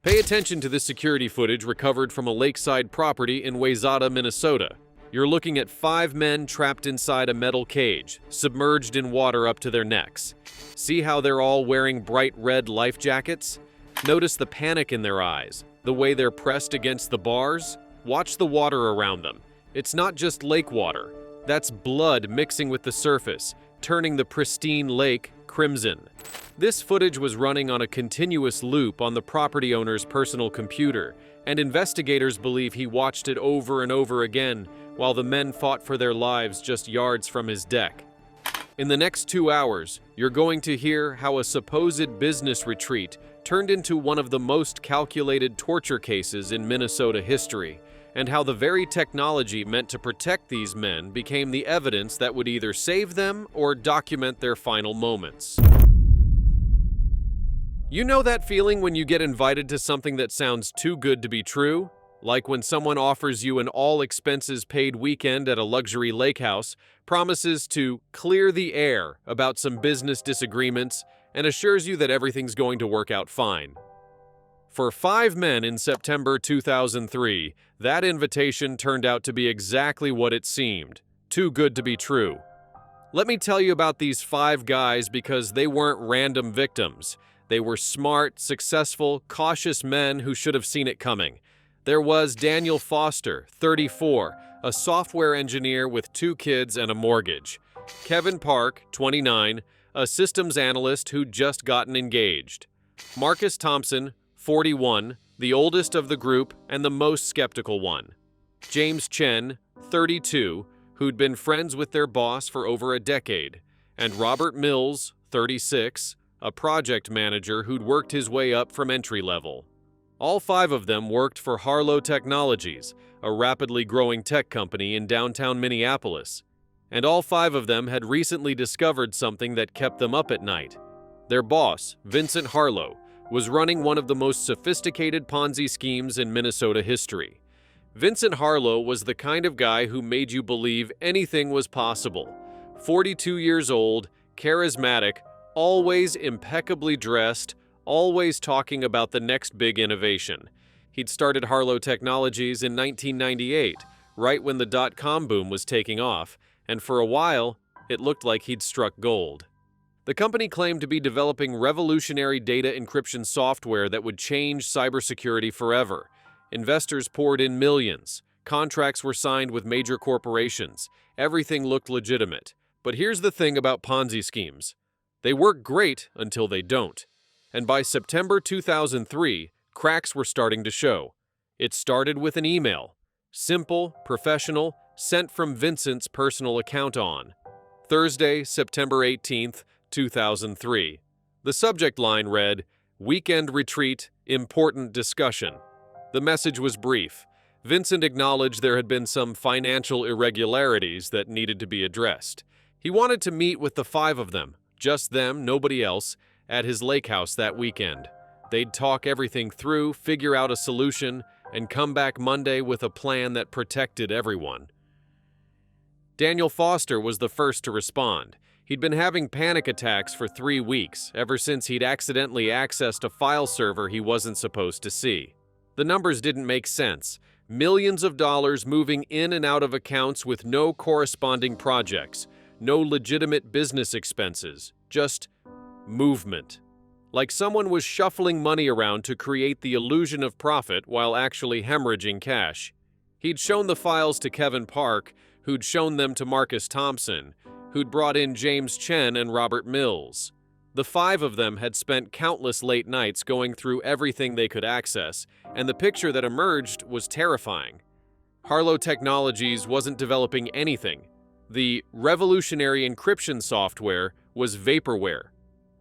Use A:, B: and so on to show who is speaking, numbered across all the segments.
A: Pay attention to this security footage recovered from a lakeside property in Wayzata, Minnesota. You're looking at 5 men trapped inside a metal cage, submerged in water up to their necks. See how they're all wearing bright red life jackets? Notice the panic in their eyes, the way they're pressed against the bars. Watch the water around them. It's not just lake water. That's blood mixing with the surface, turning the pristine lake crimson. This footage was running on a continuous loop on the property owner's personal computer, and investigators believe he watched it over and over again while the men fought for their lives just yards from his deck. In the next 2 hours, you're going to hear how a supposed business retreat turned into one of the most calculated torture cases in Minnesota history, and how the very technology meant to protect these men became the evidence that would either save them or document their final moments. You know that feeling when you get invited to something that sounds too good to be true? Like when someone offers you an all-expenses-paid weekend at a luxury lake house, promises to clear the air about some business disagreements, and assures you that everything's going to work out fine. For 5 men in September 2003, that invitation turned out to be exactly what it seemed. Too good to be true. Let me tell you about these 5 guys because they weren't random victims. They were smart, successful, cautious men who should have seen it coming. There was Daniel Foster, 34, a software engineer with 2 kids and a mortgage. Kevin Park, 29, a systems analyst who'd just gotten engaged. Marcus Thompson, 41, the oldest of the group and the most skeptical one. James Chen, 32, who'd been friends with their boss for over a decade. And Robert Mills, 36, a project manager who'd worked his way up from entry level. All 5 of them worked for Harlow Technologies, a rapidly growing tech company in downtown Minneapolis. And all 5 of them had recently discovered something that kept them up at night. Their boss, Vincent Harlow, was running one of the most sophisticated Ponzi schemes in Minnesota history. Vincent Harlow was the kind of guy who made you believe anything was possible. 42 years old, charismatic, always impeccably dressed, always talking about the next big innovation. He'd started Harlow Technologies in 1998, right when the dot-com boom was taking off, and for a while, it looked like he'd struck gold. The company claimed to be developing revolutionary data encryption software that would change cybersecurity forever. Investors poured in millions. Contracts were signed with major corporations. Everything looked legitimate. But here's the thing about Ponzi schemes. They work great until they don't. And by September 2003, cracks were starting to show. It started with an email. Simple, professional, sent from Vincent's personal account on Thursday, September 18th, 2003. The subject line read, "Weekend Retreat, Important Discussion." The message was brief. Vincent acknowledged there had been some financial irregularities that needed to be addressed. He wanted to meet with the 5 of them, just them, nobody else, at his lake house that weekend. They'd talk everything through, figure out a solution, and come back Monday with a plan that protected everyone. Daniel Foster was the first to respond. He'd been having panic attacks for 3 weeks, ever since he'd accidentally accessed a file server he wasn't supposed to see. The numbers didn't make sense. Millions of dollars moving in and out of accounts with no corresponding projects, no legitimate business expenses, just movement. Like someone was shuffling money around to create the illusion of profit while actually hemorrhaging cash. He'd shown the files to Kevin Park, who'd shown them to Marcus Thompson, who'd brought in James Chen and Robert Mills. The 5 of them had spent countless late nights going through everything they could access, and the picture that emerged was terrifying. Harlow Technologies wasn't developing anything. The revolutionary encryption software was vaporware.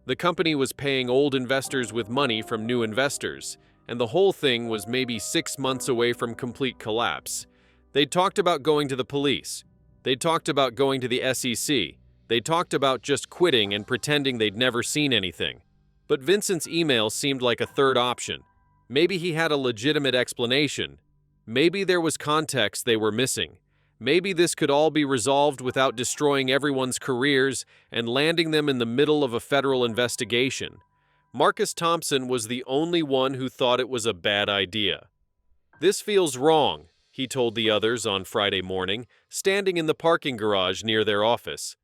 A: The company was paying old investors with money from new investors, and the whole thing was maybe 6 months away from complete collapse. They'd talked about going to the police. They'd talked about going to the SEC. They talked about just quitting and pretending they'd never seen anything. But Vincent's email seemed like a third option. Maybe he had a legitimate explanation. Maybe there was context they were missing. Maybe this could all be resolved without destroying everyone's careers and landing them in the middle of a federal investigation. Marcus Thompson was the only one who thought it was a bad idea. "This feels wrong," he told the others on Friday morning, standing in the parking garage near their office.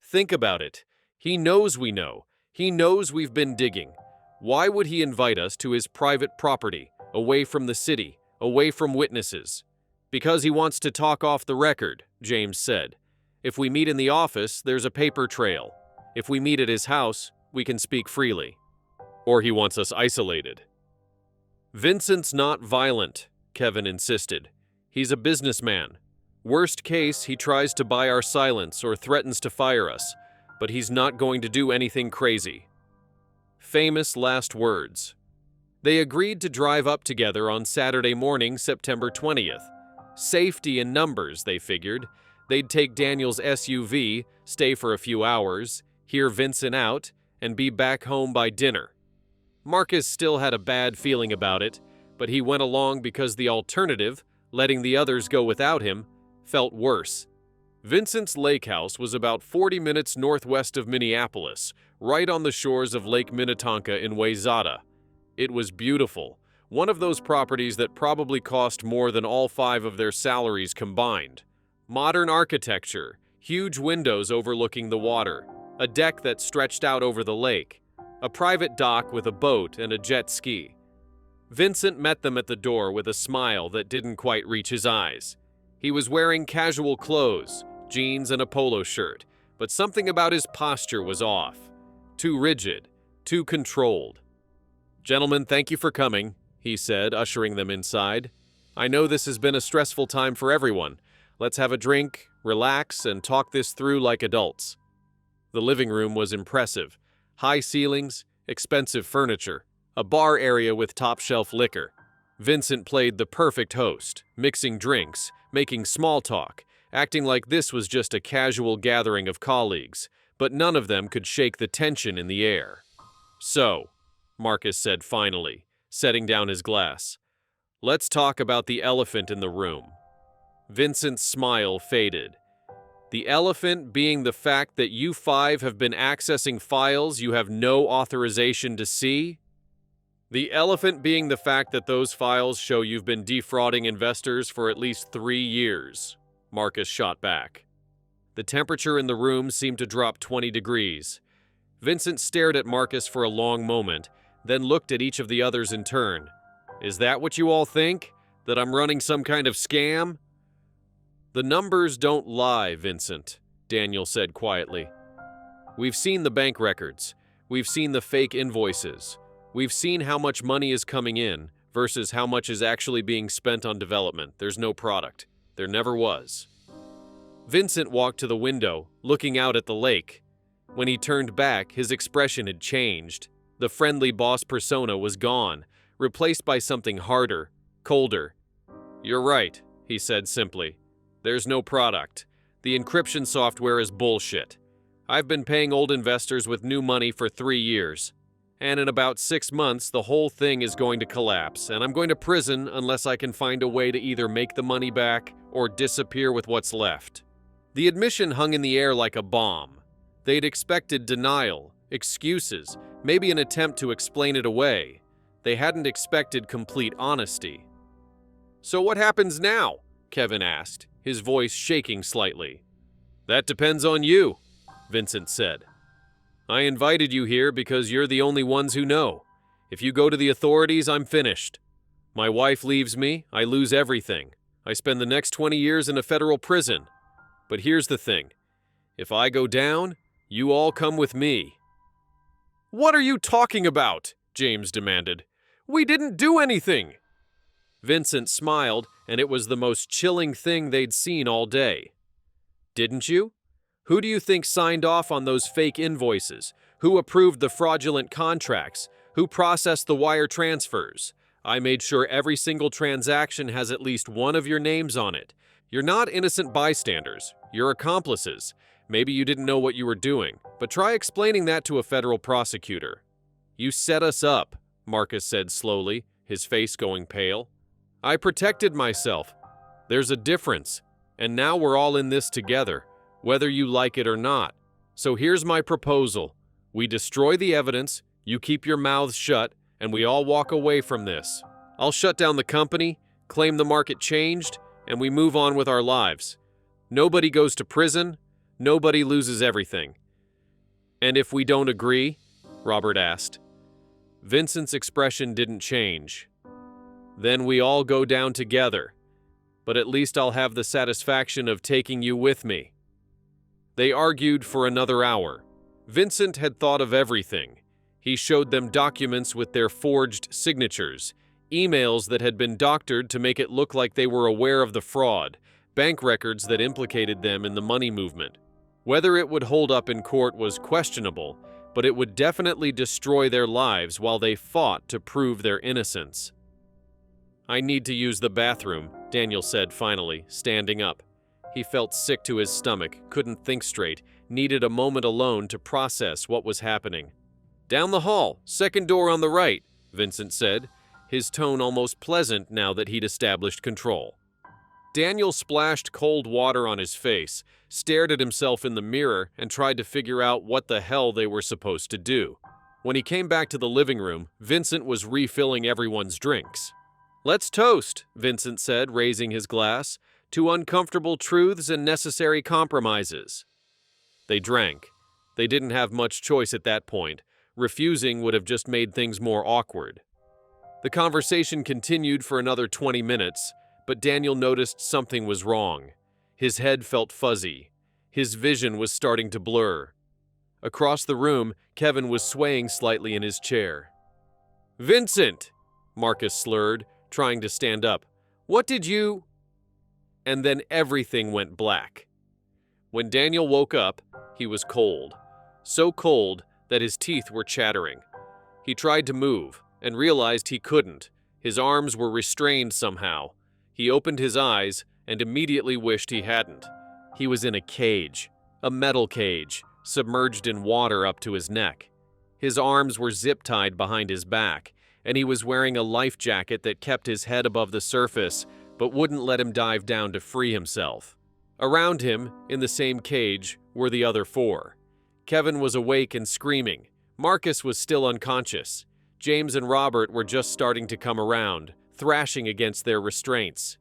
A: "Think about it. He knows we know. He knows we've been digging. Why would he invite us to his private property, away from the city, away from witnesses?" "Because he wants to talk off the record," James said. "If we meet in the office, there's a paper trail. If we meet at his house, we can speak freely." "Or he wants us isolated." "Vincent's not violent," Kevin insisted. "He's a businessman. Worst case, he tries to buy our silence or threatens to fire us, but he's not going to do anything crazy." Famous last words. They agreed to drive up together on Saturday morning, September 20th. Safety in numbers, they figured. They'd take Daniel's SUV, stay for a few hours, hear Vincent out, and be back home by dinner. Marcus still had a bad feeling about it, but he went along because the alternative, letting the others go without him, felt worse. Vincent's lake house was about 40 minutes northwest of Minneapolis, right on the shores of Lake Minnetonka in Wayzata. It was beautiful, one of those properties that probably cost more than all 5 of their salaries combined. Modern architecture, huge windows overlooking the water, a deck that stretched out over the lake, a private dock with a boat and a jet ski. Vincent met them at the door with a smile that didn't quite reach his eyes. He was wearing casual clothes, jeans and a polo shirt, but something about his posture was off. Too rigid, too controlled. "Gentlemen, thank you for coming," he said, ushering them inside. "I know this has been a stressful time for everyone. Let's have a drink, relax, and talk this through like adults." The living room was impressive. High ceilings, expensive furniture, a bar area with top-shelf liquor. Vincent played the perfect host, mixing drinks, making small talk, acting like this was just a casual gathering of colleagues, but none of them could shake the tension in the air. "So," Marcus said finally, setting down his glass, "let's talk about the elephant in the room." Vincent's smile faded. "The elephant being the fact that you 5 have been accessing files you have no authorization to see?" "The elephant being the fact that those files show you've been defrauding investors for at least 3 years, Marcus shot back. The temperature in the room seemed to drop 20 degrees. Vincent stared at Marcus for a long moment, then looked at each of the others in turn. "Is that what you all think? That I'm running some kind of scam?" "The numbers don't lie, Vincent," Daniel said quietly. "We've seen the bank records. We've seen the fake invoices. We've seen how much money is coming in versus how much is actually being spent on development. There's no product. There never was." Vincent walked to the window, looking out at the lake. When he turned back, his expression had changed. The friendly boss persona was gone, replaced by something harder, colder. "You're right," he said simply. "There's no product. The encryption software is bullshit. I've been paying old investors with new money for 3 years. And in about 6 months, the whole thing is going to collapse, and I'm going to prison unless I can find a way to either make the money back or disappear with what's left." The admission hung in the air like a bomb. They'd expected denial, excuses, maybe an attempt to explain it away. They hadn't expected complete honesty. "So what happens now?" Kevin asked, his voice shaking slightly. "That depends on you," Vincent said. "I invited you here because you're the only ones who know. If you go to the authorities, I'm finished. My wife leaves me, I lose everything. I spend the next 20 years in a federal prison. But here's the thing. If I go down, you all come with me." "What are you talking about?" James demanded. "We didn't do anything." Vincent smiled, and it was the most chilling thing they'd seen all day. "Didn't you? Who do you think signed off on those fake invoices? Who approved the fraudulent contracts? Who processed the wire transfers? I made sure every single transaction has at least one of your names on it. You're not innocent bystanders. You're accomplices. Maybe you didn't know what you were doing, but try explaining that to a federal prosecutor." "You set us up," Marcus said slowly, his face going pale. "I protected myself. There's a difference, and now we're all in this together, whether you like it or not. So here's my proposal. We destroy the evidence, You keep your mouths shut, and we all walk away from this. I'll shut down the company, claim the market changed, and we move on with our lives. Nobody goes to prison, nobody loses everything." "And if we don't agree?" Robert asked. Vincent's expression didn't change. "Then we all go down together, but at least I'll have the satisfaction of taking you with me." They argued for another hour. Vincent had thought of everything. He showed them documents with their forged signatures, emails that had been doctored to make it look like they were aware of the fraud, bank records that implicated them in the money movement. Whether it would hold up in court was questionable, but it would definitely destroy their lives while they fought to prove their innocence. "I need to use the bathroom," Daniel said finally, standing up. He felt sick to his stomach, couldn't think straight, needed a moment alone to process what was happening. "Down the hall, second door on the right," Vincent said, his tone almost pleasant now that he'd established control. Daniel splashed cold water on his face, stared at himself in the mirror, and tried to figure out what the hell they were supposed to do. When he came back to the living room, Vincent was refilling everyone's drinks. "Let's toast," Vincent said, raising his glass, "to uncomfortable truths and necessary compromises." They drank. They didn't have much choice at that point. Refusing would have just made things more awkward. The conversation continued for another 20 minutes, but Daniel noticed something was wrong. His head felt fuzzy. His vision was starting to blur. Across the room, Kevin was swaying slightly in his chair. "Vincent!" Marcus slurred, trying to stand up. "What did you—" And then everything went black. When Daniel woke up, he was cold. So cold that his teeth were chattering. He tried to move, and realized he couldn't. His arms were restrained somehow. He opened his eyes and immediately wished he hadn't. He was in a cage, a metal cage, submerged in water up to his neck. His arms were zip-tied behind his back, and he was wearing a life jacket that kept his head above the surface, but wouldn't let him dive down to free himself. Around him, in the same cage, were the other four. Kevin was awake and screaming. Marcus was still unconscious. James and Robert were just starting to come around, thrashing against their restraints.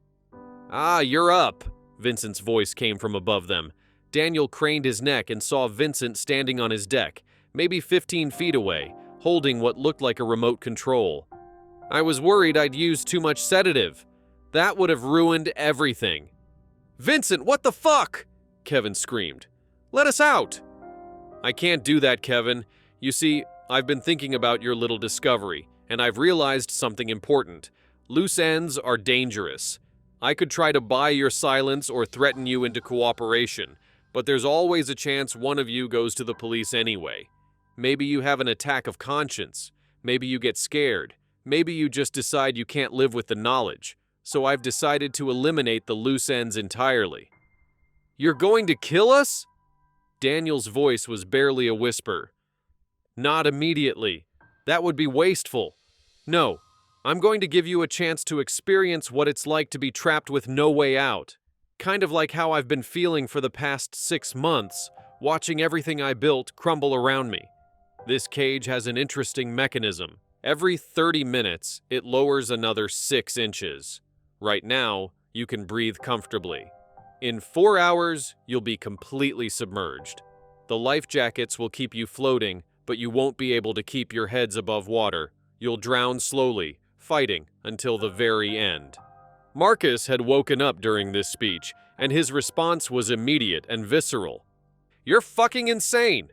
A: "Ah, you're up!" Vincent's voice came from above them. Daniel craned his neck and saw Vincent standing on his deck, maybe 15 feet away, holding what looked like a remote control. "I was worried I'd used too much sedative. That would have ruined everything." "Vincent, what the fuck?" Kevin screamed. "Let us out!" "I can't do that, Kevin. You see, I've been thinking about your little discovery, and I've realized something important. Loose ends are dangerous. I could try to buy your silence or threaten you into cooperation, but there's always a chance one of you goes to the police anyway. Maybe you have an attack of conscience. Maybe you get scared. Maybe you just decide you can't live with the knowledge. So I've decided to eliminate the loose ends entirely." "You're going to kill us?" Daniel's voice was barely a whisper. "Not immediately. That would be wasteful. No, I'm going to give you a chance to experience what it's like to be trapped with no way out. Kind of like how I've been feeling for the past 6 months, watching everything I built crumble around me. This cage has an interesting mechanism. Every 30 minutes, it lowers another 6 inches. Right now, you can breathe comfortably. In 4 hours, you'll be completely submerged. The life jackets will keep you floating, but you won't be able to keep your heads above water. You'll drown slowly, fighting until the very end." Marcus had woken up during this speech, and his response was immediate and visceral. "You're fucking insane!"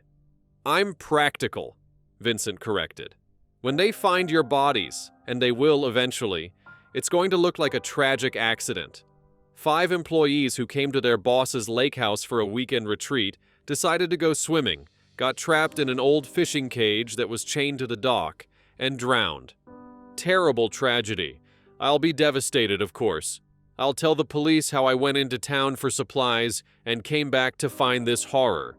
A: "I'm practical," Vincent corrected. "When they find your bodies, and they will eventually, it's going to look like a tragic accident. 5 employees who came to their boss's lake house for a weekend retreat decided to go swimming, got trapped in an old fishing cage that was chained to the dock, and drowned. Terrible tragedy. I'll be devastated, of course. I'll tell the police how I went into town for supplies and came back to find this horror.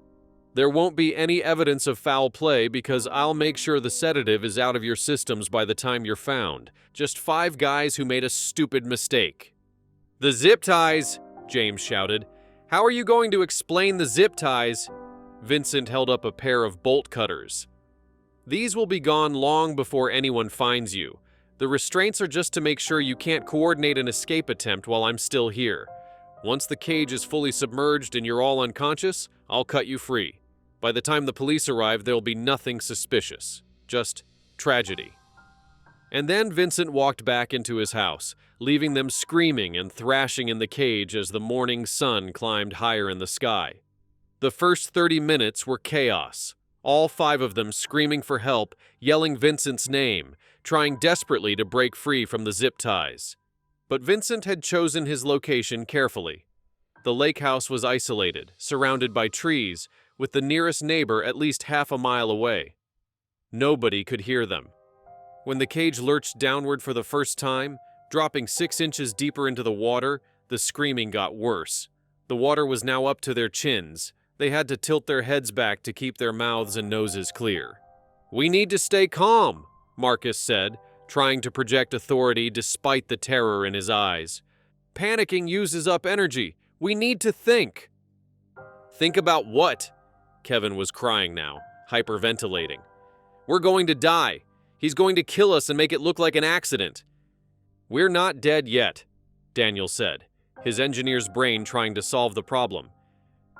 A: There won't be any evidence of foul play because I'll make sure the sedative is out of your systems by the time you're found. Just 5 guys who made a stupid mistake." "The zip ties!" James shouted. "How are you going to explain the zip ties?" Vincent held up a pair of bolt cutters. These will be gone long before anyone finds you. The restraints are just to make sure you can't coordinate an escape attempt while I'm still here. Once the cage is fully submerged and you're all unconscious, I'll cut you free. By the time the police arrive, there'll be nothing suspicious. Just tragedy." And then Vincent walked back into his house, leaving them screaming and thrashing in the cage as the morning sun climbed higher in the sky. The first 30 minutes were chaos. All 5 of them screaming for help, yelling Vincent's name, trying desperately to break free from the zip ties. But Vincent had chosen his location carefully. The lake house was isolated, surrounded by trees, with the nearest neighbor at least half a mile away. Nobody could hear them. When the cage lurched downward for the first time, dropping 6 inches deeper into the water, the screaming got worse. The water was now up to their chins. They had to tilt their heads back to keep their mouths and noses clear. "We need to stay calm," Marcus said, trying to project authority despite the terror in his eyes. "Panicking uses up energy. We need to think." "Think about what?" Kevin was crying now, hyperventilating. "We're going to die. He's going to kill us and make it look like an accident." "We're not dead yet," Daniel said, his engineer's brain trying to solve the problem.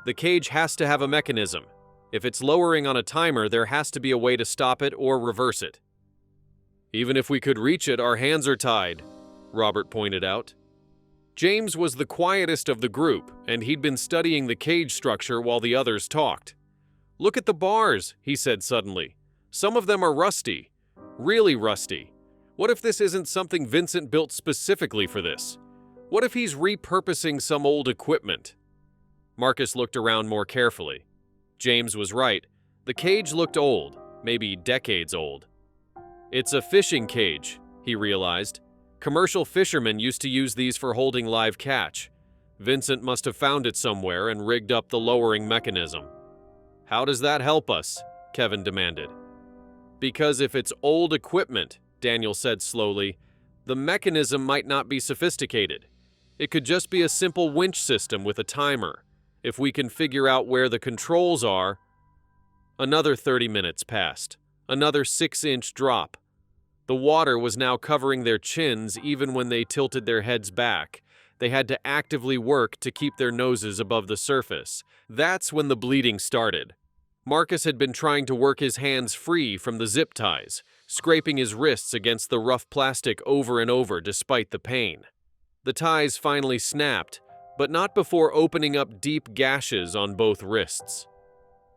A: "The cage has to have a mechanism. If it's lowering on a timer, there has to be a way to stop it or reverse it." "Even if we could reach it, our hands are tied," Robert pointed out. James was the quietest of the group, and he'd been studying the cage structure while the others talked. "Look at the bars," he said suddenly. "Some of them are rusty. Really rusty. What if this isn't something Vincent built specifically for this? What if he's repurposing some old equipment?" Marcus looked around more carefully. James was right. The cage looked old, maybe decades old. "It's a fishing cage," he realized. "Commercial fishermen used to use these for holding live catch. Vincent must have found it somewhere and rigged up the lowering mechanism." "How does that help us?" Kevin demanded. "Because if it's old equipment," Daniel said slowly, "the mechanism might not be sophisticated. It could just be a simple winch system with a timer. If we can figure out where the controls are..." Another 30 minutes passed. Another 6-inch drop. The water was now covering their chins even when they tilted their heads back. They had to actively work to keep their noses above the surface. That's when the bleeding started. Marcus had been trying to work his hands free from the zip ties, scraping his wrists against the rough plastic over and over despite the pain. The ties finally snapped, but not before opening up deep gashes on both wrists.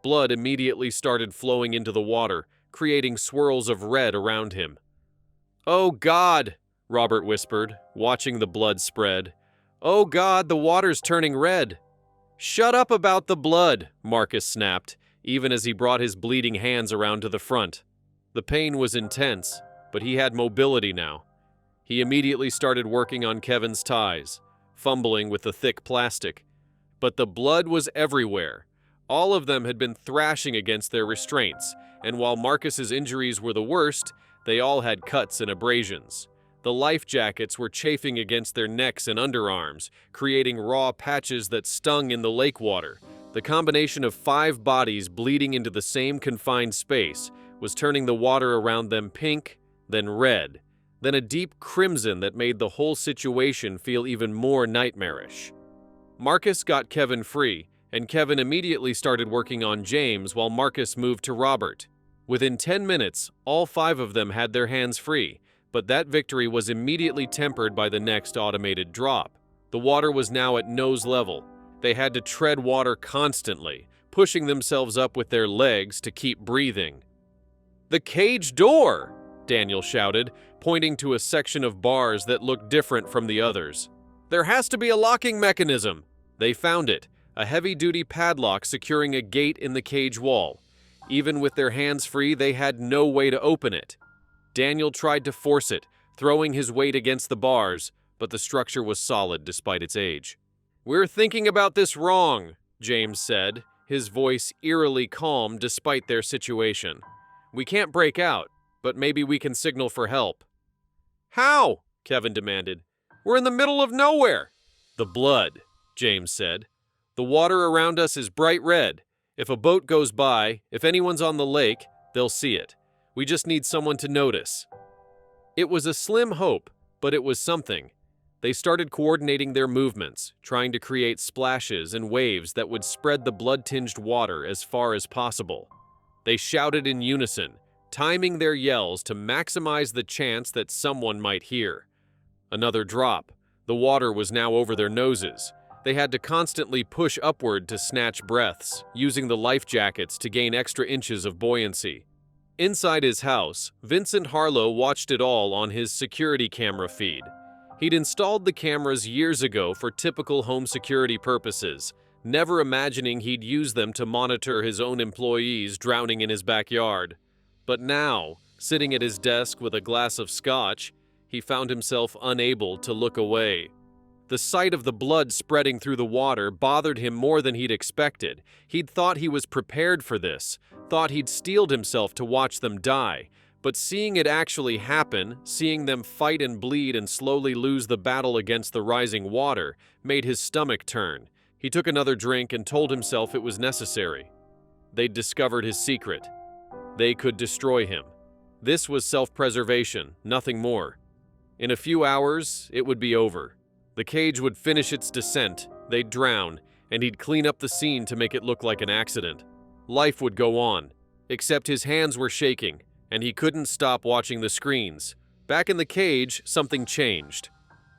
A: Blood immediately started flowing into the water, creating swirls of red around him. "Oh God," Robert whispered, watching the blood spread. "Oh God, the water's turning red." "Shut up about the blood," Marcus snapped, even as he brought his bleeding hands around to the front. The pain was intense, but he had mobility now. He immediately started working on Kevin's ties, fumbling with the thick plastic. But the blood was everywhere. All of them had been thrashing against their restraints, and while Marcus's injuries were the worst, they all had cuts and abrasions. The life jackets were chafing against their necks and underarms, creating raw patches that stung in the lake water. The combination of 5 bodies bleeding into the same confined space was turning the water around them pink, then red, then a deep crimson that made the whole situation feel even more nightmarish. Marcus got Kevin free, and Kevin immediately started working on James while Marcus moved to Robert. Within 10 minutes, all 5 of them had their hands free, but that victory was immediately tempered by the next automated drop. The water was now at nose level. They had to tread water constantly, pushing themselves up with their legs to keep breathing. "The cage door!" Daniel shouted, pointing to a section of bars that looked different from the others. "There has to be a locking mechanism." They found it, a heavy-duty padlock securing a gate in the cage wall. Even with their hands free, they had no way to open it. Daniel tried to force it, throwing his weight against the bars, but the structure was solid despite its age. "We're thinking about this wrong," James said, his voice eerily calm despite their situation. "We can't break out, but maybe we can signal for help." "How?" Kevin demanded. "We're in the middle of nowhere." "The blood," James said. "The water around us is bright red. If a boat goes by, if anyone's on the lake, they'll see it. We just need someone to notice." It was a slim hope, but it was something. They started coordinating their movements, trying to create splashes and waves that would spread the blood-tinged water as far as possible. They shouted in unison, timing their yells to maximize the chance that someone might hear. Another drop. The water was now over their noses. They had to constantly push upward to snatch breaths, using the life jackets to gain extra inches of buoyancy. Inside his house, Vincent Harlow watched it all on his security camera feed. He'd installed the cameras years ago for typical home security purposes, never imagining he'd use them to monitor his own employees drowning in his backyard. But now, sitting at his desk with a glass of scotch, he found himself unable to look away. The sight of the blood spreading through the water bothered him more than he'd expected. He'd thought he was prepared for this, thought he'd steeled himself to watch them die. But seeing it actually happen, seeing them fight and bleed and slowly lose the battle against the rising water, made his stomach turn. He took another drink and told himself it was necessary. They'd discovered his secret. They could destroy him. This was self-preservation, nothing more. In a few hours, it would be over. The cage would finish its descent, they'd drown, and he'd clean up the scene to make it look like an accident. Life would go on, except his hands were shaking, and he couldn't stop watching the screens. Back in the cage, something changed.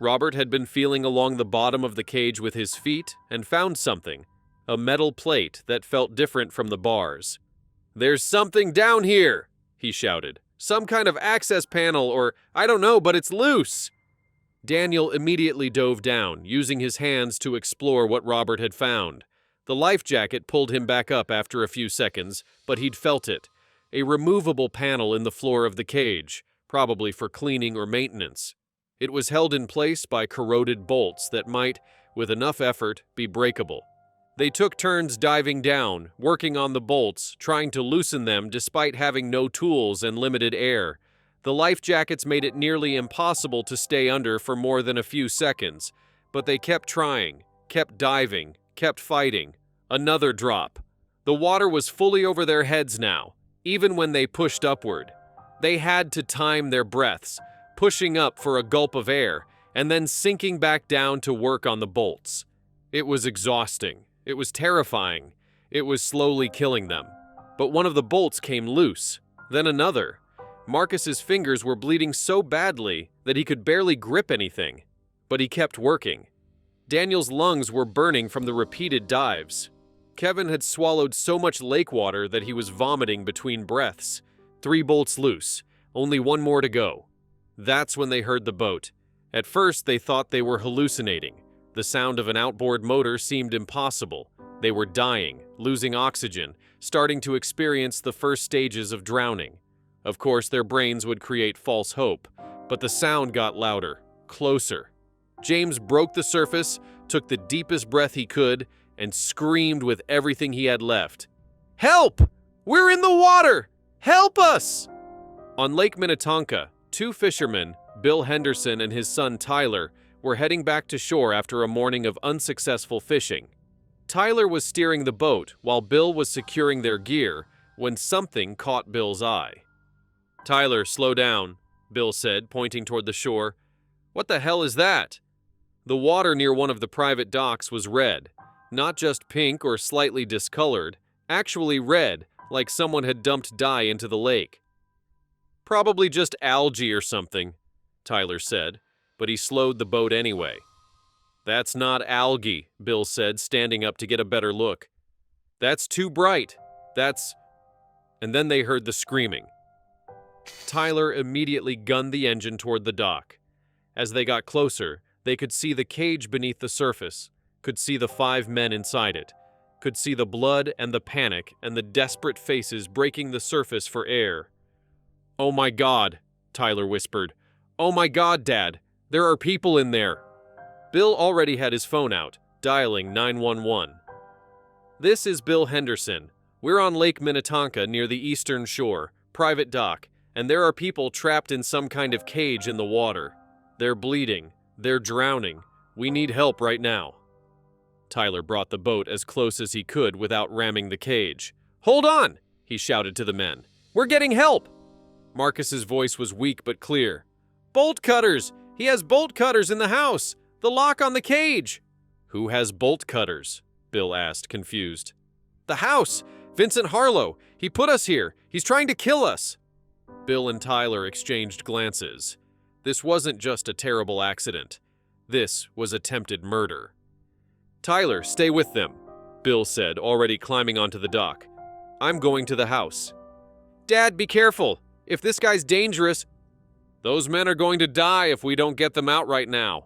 A: Robert had been feeling along the bottom of the cage with his feet and found something, a metal plate that felt different from the bars. "There's something down here," he shouted. "Some kind of access panel or I don't know, but it's loose." Daniel immediately dove down, using his hands to explore what Robert had found. The life jacket pulled him back up after a few seconds, but he'd felt it. A removable panel in the floor of the cage, probably for cleaning or maintenance. It was held in place by corroded bolts that might, with enough effort, be breakable. They took turns diving down, working on the bolts, trying to loosen them despite having no tools and limited air. The life jackets made it nearly impossible to stay under for more than a few seconds, but they kept trying, kept diving, kept fighting. Another drop. The water was fully over their heads now, even when they pushed upward. They had to time their breaths, pushing up for a gulp of air, and then sinking back down to work on the bolts. It was exhausting. It was terrifying. It was slowly killing them. But one of the bolts came loose, then another. Marcus's fingers were bleeding so badly that he could barely grip anything, but he kept working. Daniel's lungs were burning from the repeated dives. Kevin had swallowed so much lake water that he was vomiting between breaths. 3 bolts loose, only 1 more to go. That's when they heard the boat. At first, they thought they were hallucinating. The sound of an outboard motor seemed impossible. They were dying, losing oxygen, starting to experience the first stages of drowning. Of course, their brains would create false hope, but the sound got louder, closer. James broke the surface, took the deepest breath he could, and screamed with everything he had left. "Help! We're in the water! Help us!" On Lake Minnetonka, 2 fishermen, Bill Henderson and his son Tyler, were heading back to shore after a morning of unsuccessful fishing. Tyler was steering the boat while Bill was securing their gear when something caught Bill's eye. "Tyler, slow down," Bill said, pointing toward the shore. "What the hell is that?" The water near one of the private docks was red, not just pink or slightly discolored, actually red, like someone had dumped dye into the lake. "Probably just algae or something," Tyler said, but he slowed the boat anyway. "That's not algae," Bill said, standing up to get a better look. "That's too bright. That's..." And then they heard the screaming. Tyler immediately gunned the engine toward the dock. As they got closer, they could see the cage beneath the surface, could see the 5 men inside it, could see the blood and the panic and the desperate faces breaking the surface for air. "Oh my God," Tyler whispered. "Oh my God, Dad, there are people in there." Bill already had his phone out, dialing 911. "This is Bill Henderson. We're on Lake Minnetonka near the eastern shore, private dock, and there are people trapped in some kind of cage in the water. They're bleeding. They're drowning. We need help right now." Tyler brought the boat as close as he could without ramming the cage. "Hold on!" he shouted to the men. "We're getting help!" Marcus's voice was weak but clear. "Bolt cutters! He has bolt cutters in the house! The lock on the cage!" "Who has bolt cutters?" Bill asked, confused. "The house! Vincent Harlow! He put us here! He's trying to kill us!" Bill and Tyler exchanged glances. This wasn't just a terrible accident. This was attempted murder. "Tyler, stay with them," Bill said, already climbing onto the dock. "I'm going to the house." "Dad, be careful! If this guy's dangerous..." "Those men are going to die if we don't get them out right now."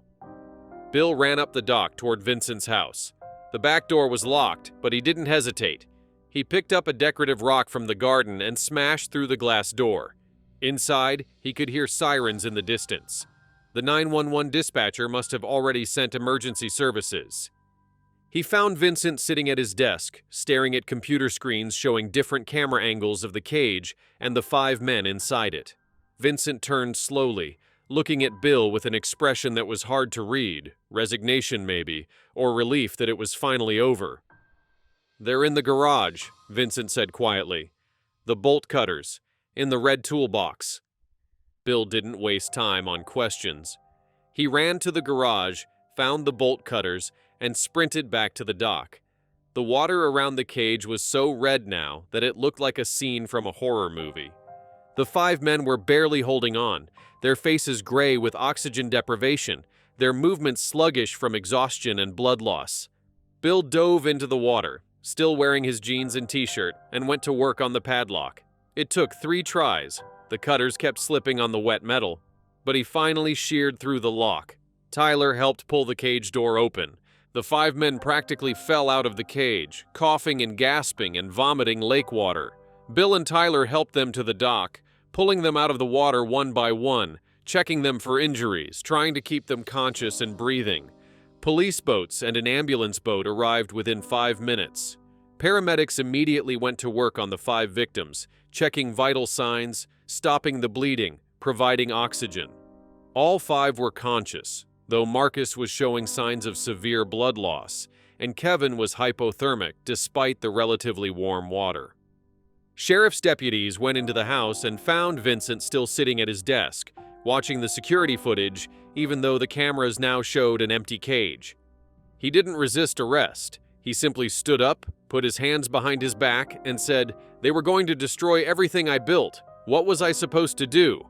A: Bill ran up the dock toward Vincent's house. The back door was locked, but he didn't hesitate. He picked up a decorative rock from the garden and smashed through the glass door. Inside, he could hear sirens in the distance. The 911 dispatcher must have already sent emergency services. He found Vincent sitting at his desk, staring at computer screens showing different camera angles of the cage and the 5 men inside it. Vincent turned slowly, looking at Bill with an expression that was hard to read, resignation maybe, or relief that it was finally over. "They're in the garage," Vincent said quietly. "The bolt cutters, in the red toolbox." Bill didn't waste time on questions. He ran to the garage, found the bolt cutters, and sprinted back to the dock. The water around the cage was so red now that it looked like a scene from a horror movie. The 5 men were barely holding on, their faces gray with oxygen deprivation, their movements sluggish from exhaustion and blood loss. Bill dove into the water, still wearing his jeans and t-shirt, and went to work on the padlock. It took 3 tries. The cutters kept slipping on the wet metal, but he finally sheared through the lock. Tyler helped pull the cage door open. The 5 men practically fell out of the cage, coughing and gasping and vomiting lake water. Bill and Tyler helped them to the dock, pulling them out of the water one by one, checking them for injuries, trying to keep them conscious and breathing. Police boats and an ambulance boat arrived within 5 minutes. Paramedics immediately went to work on the 5 victims, checking vital signs, stopping the bleeding, providing oxygen. All 5 were conscious, though Marcus was showing signs of severe blood loss, and Kevin was hypothermic despite the relatively warm water. Sheriff's deputies went into the house and found Vincent still sitting at his desk, watching the security footage, even though the cameras now showed an empty cage. He didn't resist arrest. He simply stood up, put his hands behind his back, and said, "They were going to destroy everything I built. What was I supposed to do?"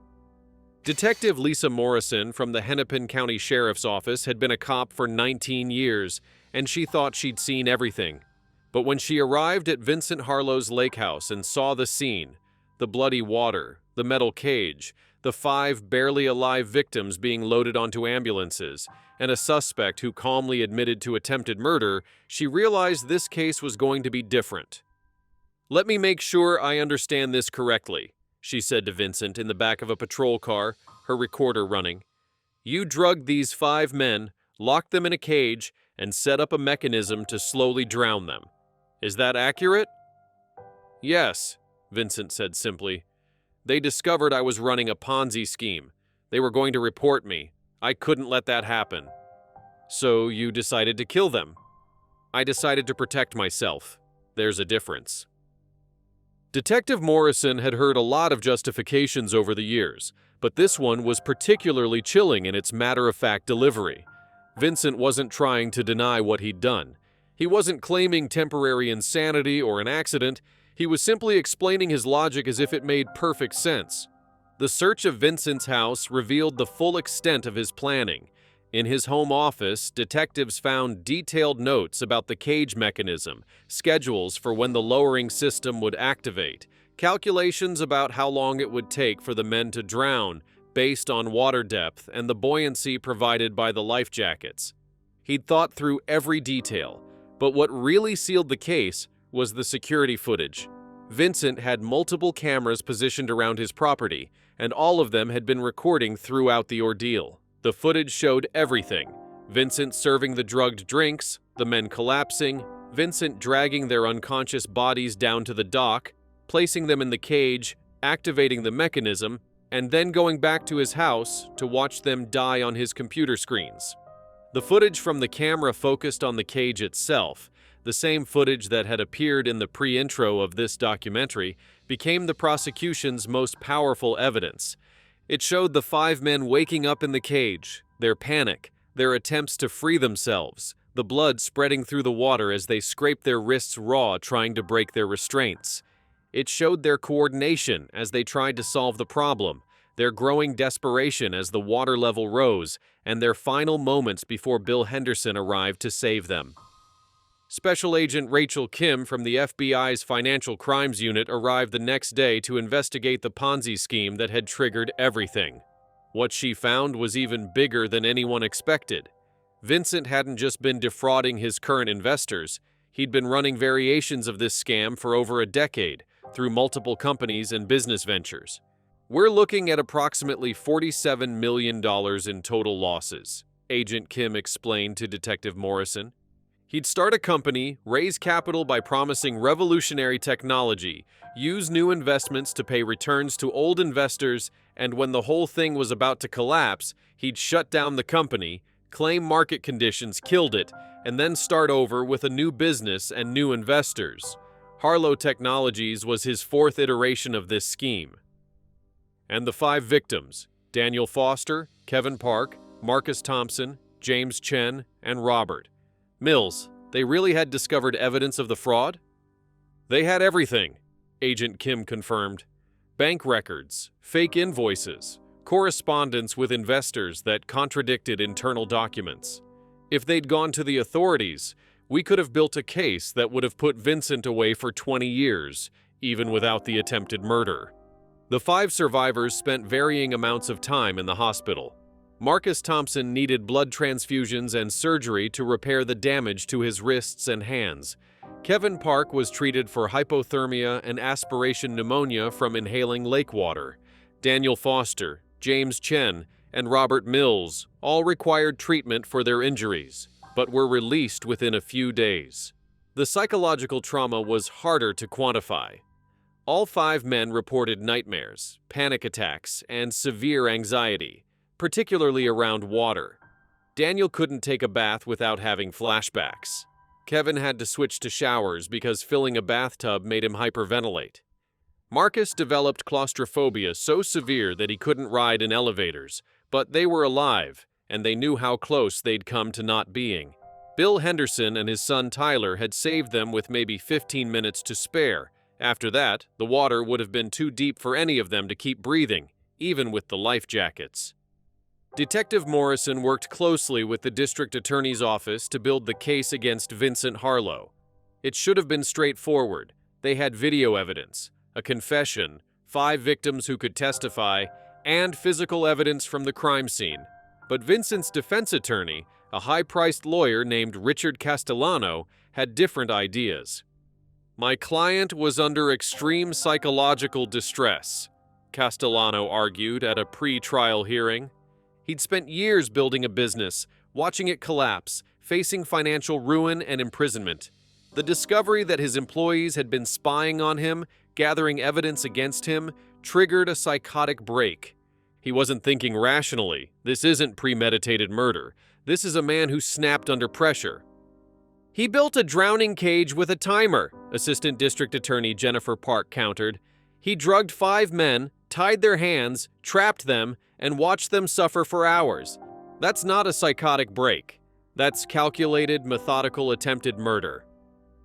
A: Detective Lisa Morrison from the Hennepin County Sheriff's Office had been a cop for 19 years, and she thought she'd seen everything. But when she arrived at Vincent Harlow's lake house and saw the scene, the bloody water, the metal cage, the 5 barely alive victims being loaded onto ambulances, and a suspect who calmly admitted to attempted murder, she realized this case was going to be different. "Let me make sure I understand this correctly," she said to Vincent in the back of a patrol car, her recorder running. "You drugged these 5 men, locked them in a cage, and set up a mechanism to slowly drown them. Is that accurate?" "Yes," Vincent said simply. "They discovered I was running a Ponzi scheme. They were going to report me. I couldn't let that happen." "So you decided to kill them?" "I decided to protect myself. There's a difference." Detective Morrison had heard a lot of justifications over the years, but this one was particularly chilling in its matter-of-fact delivery. Vincent wasn't trying to deny what he'd done. He wasn't claiming temporary insanity or an accident. He was simply explaining his logic as if it made perfect sense. The search of Vincent's house revealed the full extent of his planning. In his home office, detectives found detailed notes about the cage mechanism, schedules for when the lowering system would activate, calculations about how long it would take for the men to drown based on water depth and the buoyancy provided by the life jackets. He'd thought through every detail, but what really sealed the case was the security footage. Vincent had multiple cameras positioned around his property, and all of them had been recording throughout the ordeal. The footage showed everything: Vincent serving the drugged drinks, the men collapsing, Vincent dragging their unconscious bodies down to the dock, placing them in the cage, activating the mechanism, and then going back to his house to watch them die on his computer screens. The footage from the camera focused on the cage itself, the same footage that had appeared in the pre-intro of this documentary, became the prosecution's most powerful evidence. It showed the 5 men waking up in the cage, their panic, their attempts to free themselves, the blood spreading through the water as they scraped their wrists raw trying to break their restraints. It showed their coordination as they tried to solve the problem, their growing desperation as the water level rose, and their final moments before Bill Henderson arrived to save them. Special Agent Rachel Kim from the FBI's Financial Crimes Unit arrived the next day to investigate the Ponzi scheme that had triggered everything. What she found was even bigger than anyone expected. Vincent hadn't just been defrauding his current investors, he'd been running variations of this scam for over a decade, through multiple companies and business ventures. We're looking at approximately $47 million in total losses, Agent Kim explained to Detective Morrison. He'd start a company, raise capital by promising revolutionary technology, use new investments to pay returns to old investors, and when the whole thing was about to collapse, he'd shut down the company, claim market conditions killed it, and then start over with a new business and new investors. Harlow Technologies was his 4th iteration of this scheme. And the 5 victims, Daniel Foster, Kevin Park, Marcus Thompson, James Chen, and Robert Mills, they really had discovered evidence of the fraud? They had everything, Agent Kim confirmed. Bank records, fake invoices, correspondence with investors that contradicted internal documents. If they'd gone to the authorities, we could have built a case that would have put Vincent away for 20 years, even without the attempted murder. The 5 survivors spent varying amounts of time in the hospital. Marcus Thompson needed blood transfusions and surgery to repair the damage to his wrists and hands. Kevin Park was treated for hypothermia and aspiration pneumonia from inhaling lake water. Daniel Foster, James Chen, and Robert Mills all required treatment for their injuries, but were released within a few days. The psychological trauma was harder to quantify. All 5 men reported nightmares, panic attacks, and severe anxiety, particularly around water. Daniel couldn't take a bath without having flashbacks. Kevin had to switch to showers because filling a bathtub made him hyperventilate. Marcus developed claustrophobia so severe that he couldn't ride in elevators, but they were alive, and they knew how close they'd come to not being. Bill Henderson and his son Tyler had saved them with maybe 15 minutes to spare. After that, the water would have been too deep for any of them to keep breathing, even with the life jackets. Detective Morrison worked closely with the district attorney's office to build the case against Vincent Harlow. It should have been straightforward. They had video evidence, a confession, 5 victims who could testify, and physical evidence from the crime scene. But Vincent's defense attorney, a high-priced lawyer named Richard Castellano, had different ideas. "My client was under extreme psychological distress," Castellano argued at a pre-trial hearing. He'd spent years building a business, watching it collapse, facing financial ruin and imprisonment. The discovery that his employees had been spying on him, gathering evidence against him, triggered a psychotic break. He wasn't thinking rationally. This isn't premeditated murder. This is a man who snapped under pressure. "He built a drowning cage with a timer," Assistant District Attorney Jennifer Park countered. "He drugged 5 men, tied their hands, trapped them, and watched them suffer for hours. That's not a psychotic break. That's calculated, methodical attempted murder."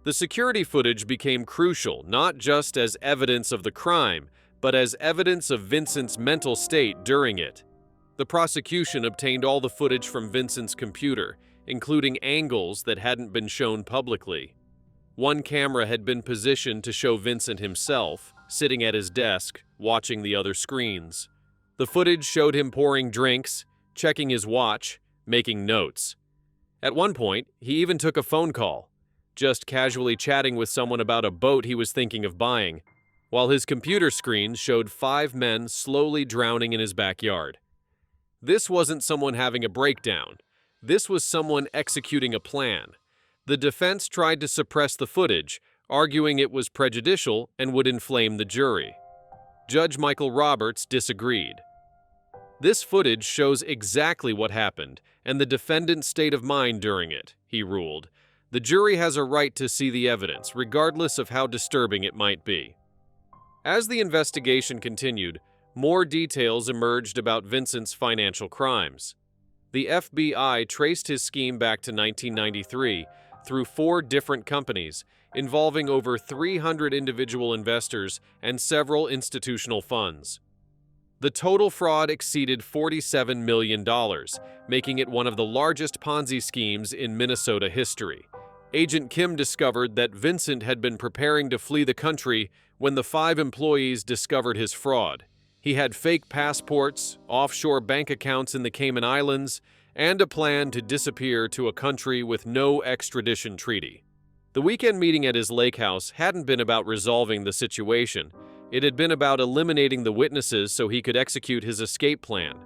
A: The security footage became crucial, not just as evidence of the crime, but as evidence of Vincent's mental state during it. The prosecution obtained all the footage from Vincent's computer, including angles that hadn't been shown publicly. One camera had been positioned to show Vincent himself, sitting at his desk, watching the other screens. The footage showed him pouring drinks, checking his watch, making notes. At one point, he even took a phone call, just casually chatting with someone about a boat he was thinking of buying, while his computer screen showed 5 men slowly drowning in his backyard. This wasn't someone having a breakdown. This was someone executing a plan. The defense tried to suppress the footage, arguing it was prejudicial and would inflame the jury. Judge Michael Roberts disagreed. "This footage shows exactly what happened and the defendant's state of mind during it," he ruled. The jury has a right to see the evidence, regardless of how disturbing it might be. As the investigation continued, more details emerged about Vincent's financial crimes. The FBI traced his scheme back to 1993 through 4 different companies, involving over 300 individual investors and several institutional funds. The total fraud exceeded $47 million, making it one of the largest Ponzi schemes in Minnesota history. Agent Kim discovered that Vincent had been preparing to flee the country when the 5 employees discovered his fraud. He had fake passports, offshore bank accounts in the Cayman Islands, and a plan to disappear to a country with no extradition treaty. The weekend meeting at his lake house hadn't been about resolving the situation. It had been about eliminating the witnesses so he could execute his escape plan.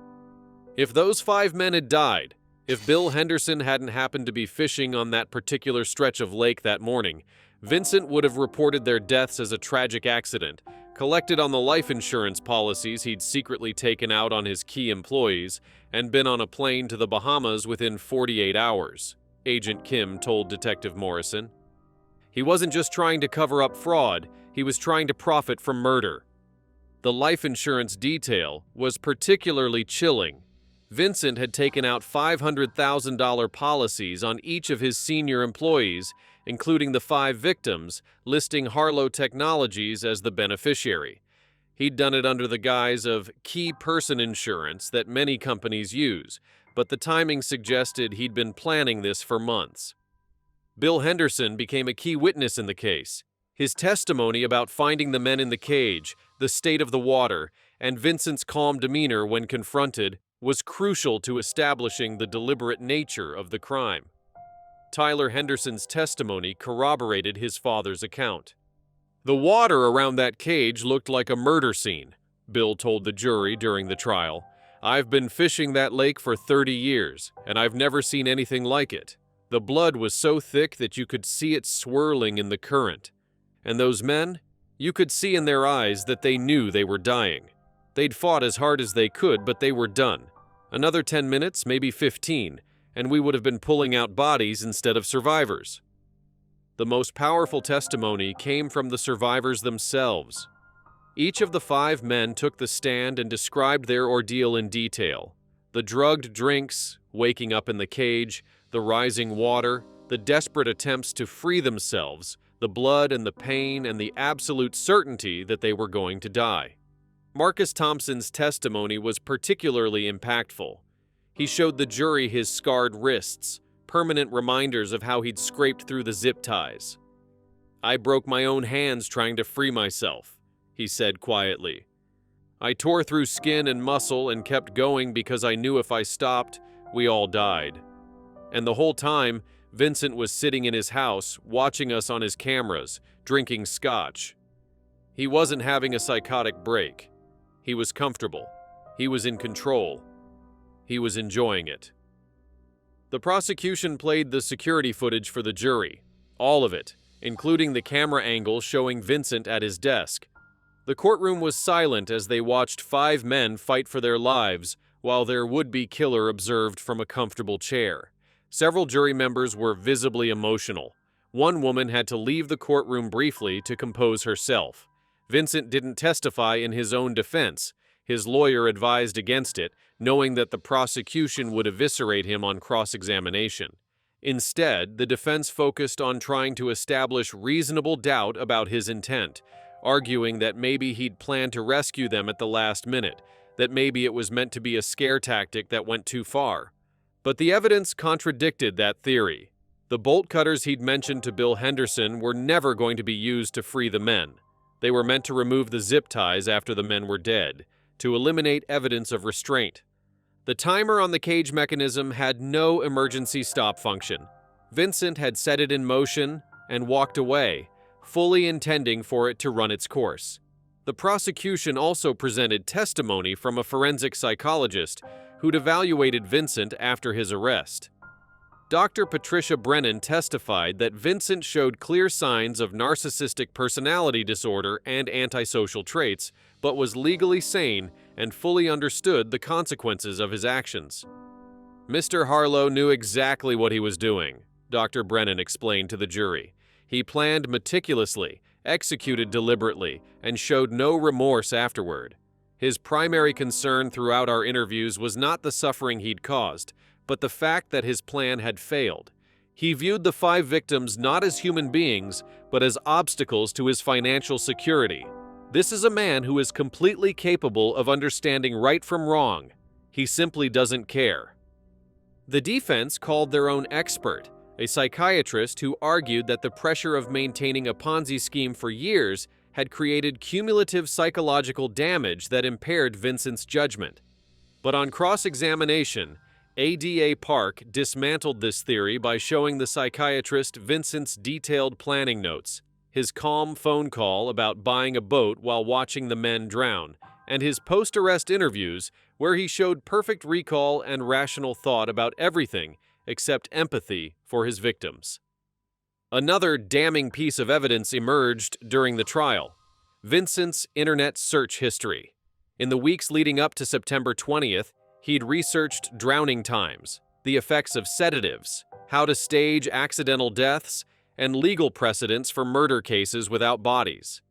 A: If those 5 men had died, if Bill Henderson hadn't happened to be fishing on that particular stretch of lake that morning, Vincent would have reported their deaths as a tragic accident, collected on the life insurance policies he'd secretly taken out on his key employees, and been on a plane to the Bahamas within 48 hours, Agent Kim told Detective Morrison. He wasn't just trying to cover up fraud, he was trying to profit from murder. The life insurance detail was particularly chilling. Vincent had taken out $500,000 policies on each of his senior employees, including the 5 victims, listing Harlow Technologies as the beneficiary. He'd done it under the guise of key person insurance that many companies use, but the timing suggested he'd been planning this for months. Bill Henderson became a key witness in the case. His testimony about finding the men in the cage, the state of the water, and Vincent's calm demeanor when confronted was crucial to establishing the deliberate nature of the crime. Tyler Henderson's testimony corroborated his father's account. The water around that cage looked like a murder scene, Bill told the jury during the trial. I've been fishing that lake for 30 years, and I've never seen anything like it. The blood was so thick that you could see it swirling in the current. And those men, you could see in their eyes that they knew they were dying. They'd fought as hard as they could, but they were done. Another 10 minutes, maybe 15, and we would have been pulling out bodies instead of survivors. The most powerful testimony came from the survivors themselves. Each of the 5 men took the stand and described their ordeal in detail. The drugged drinks, waking up in the cage, the rising water, the desperate attempts to free themselves, the blood and the pain, and the absolute certainty that they were going to die. Marcus Thompson's testimony was particularly impactful. He showed the jury his scarred wrists, permanent reminders of how he'd scraped through the zip ties. I broke my own hands trying to free myself, he said quietly. I tore through skin and muscle and kept going because I knew if I stopped, we all died. And the whole time, Vincent was sitting in his house, watching us on his cameras, drinking scotch. He wasn't having a psychotic break. He was comfortable. He was in control. He was enjoying it. The prosecution played the security footage for the jury, all of it, including the camera angle showing Vincent at his desk. The courtroom was silent as they watched 5 men fight for their lives while their would-be killer observed from a comfortable chair. Several jury members were visibly emotional. One woman had to leave the courtroom briefly to compose herself. Vincent didn't testify in his own defense. His lawyer advised against it, knowing that the prosecution would eviscerate him on cross-examination. Instead, the defense focused on trying to establish reasonable doubt about his intent, arguing that maybe he'd planned to rescue them at the last minute, that maybe it was meant to be a scare tactic that went too far. But the evidence contradicted that theory. The bolt cutters he'd mentioned to Bill Henderson were never going to be used to free the men. They were meant to remove the zip ties after the men were dead, to eliminate evidence of restraint. The timer on the cage mechanism had no emergency stop function. Vincent had set it in motion and walked away, fully intending for it to run its course. The prosecution also presented testimony from a forensic psychologist who'd evaluated Vincent after his arrest. Dr. Patricia Brennan testified that Vincent showed clear signs of narcissistic personality disorder and antisocial traits, but was legally sane and fully understood the consequences of his actions. Mr. Harlow knew exactly what he was doing. Dr. Brennan explained to the jury. He planned meticulously, executed deliberately, and showed no remorse afterward. His primary concern throughout our interviews was not the suffering he'd caused, but the fact that his plan had failed. He viewed the 5 victims not as human beings, but as obstacles to his financial security. This is a man who is completely capable of understanding right from wrong. He simply doesn't care. The defense called their own expert, a psychiatrist who argued that the pressure of maintaining a Ponzi scheme for years had created cumulative psychological damage that impaired Vincent's judgment. But on cross-examination, ADA Park dismantled this theory by showing the psychiatrist Vincent's detailed planning notes, his calm phone call about buying a boat while watching the men drown, and his post-arrest interviews where he showed perfect recall and rational thought about everything except empathy for his victims. Another damning piece of evidence emerged during the trial: Vincent's internet search history. In the weeks leading up to September 20th, he'd researched drowning times, the effects of sedatives, how to stage accidental deaths, and legal precedents for murder cases without bodies.